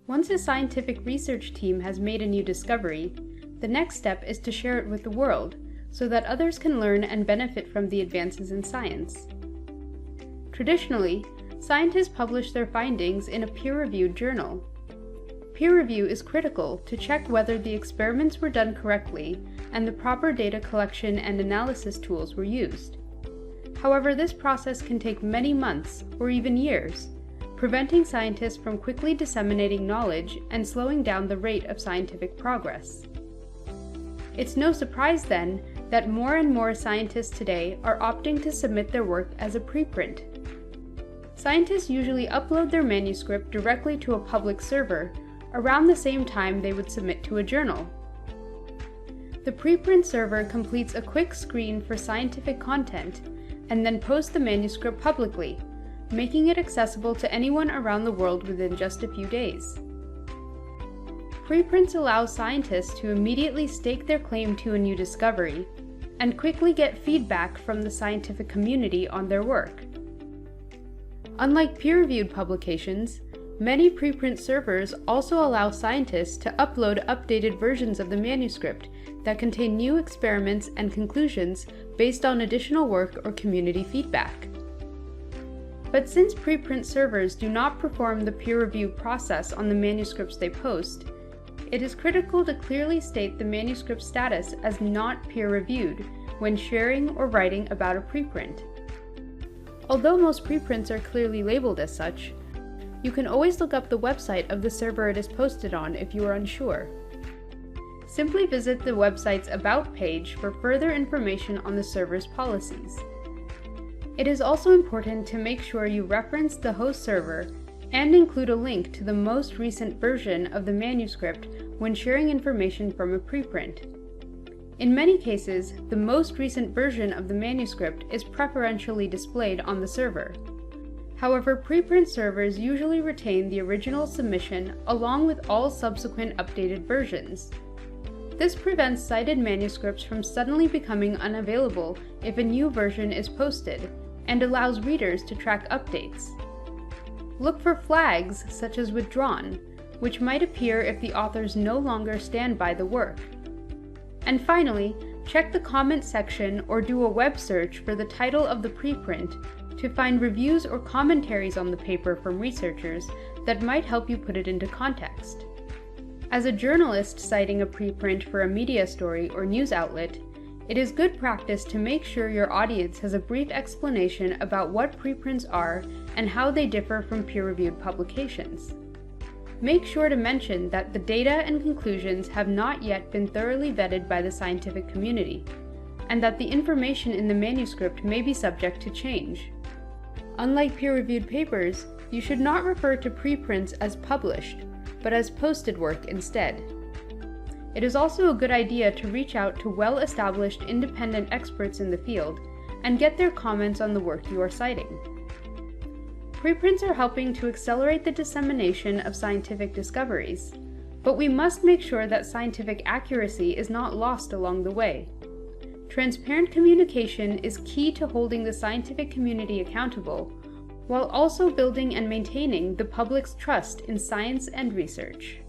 Once a scientific research team has made a new discovery, the next step is to share it with the world so that others can learn and benefit from the advances in science. Traditionally, scientists publish their findings in a peer-reviewed journal. Peer review is critical to check whether the experiments were done correctly and the proper data collection and analysis tools were used. However, this process can take many months or even years, preventing scientists from quickly disseminating knowledge and slowing down the rate of scientific progress. It's no surprise then that more and more scientists today are opting to submit their work as a preprint. Scientists usually upload their manuscript directly to a public server around the same time they would submit to a journal. The preprint server completes a quick screen for scientific content and then posts the manuscript publicly, making it accessible to anyone around the world within just a few days. Preprints allow scientists to immediately stake their claim to a new discovery and quickly get feedback from the scientific community on their work. Unlike peer-reviewed publications, many preprint servers also allow scientists to upload updated versions of the manuscript that contain new experiments and conclusions based on additional work or community feedback. But since preprint servers do not perform the peer review process on the manuscripts they post, it is critical to clearly state the manuscript status as not peer-reviewed when sharing or writing about a preprint. Although most preprints are clearly labeled as such, you can always look up the website of the server it is posted on if you are unsure. Simply visit the website's About page for further information on the server's policies. It is also important to make sure you reference the host server and include a link to the most recent version of the manuscript when sharing information from a preprint. In many cases, the most recent version of the manuscript is preferentially displayed on the server. However, preprint servers usually retain the original submission along with all subsequent updated versions. This prevents cited manuscripts from suddenly becoming unavailable if a new version is posted, and allows readers to track updates. Look for flags such as withdrawn, which might appear if the authors no longer stand by the work. And finally, check the comment section or do a web search for the title of the preprint to find reviews or commentaries on the paper from researchers that might help you put it into context. As a journalist citing a preprint for a media story or news outlet, it is good practice to make sure your audience has a brief explanation about what preprints are and how they differ from peer-reviewed publications. Make sure to mention that the data and conclusions have not yet been thoroughly vetted by the scientific community, and that the information in the manuscript may be subject to change. Unlike peer-reviewed papers, you should not refer to preprints as published, but as posted work instead. It is also a good idea to reach out to well-established independent experts in the field and get their comments on the work you are citing. Preprints are helping to accelerate the dissemination of scientific discoveries, but we must make sure that scientific accuracy is not lost along the way. Transparent communication is key to holding the scientific community accountable, while also building and maintaining the public's trust in science and research.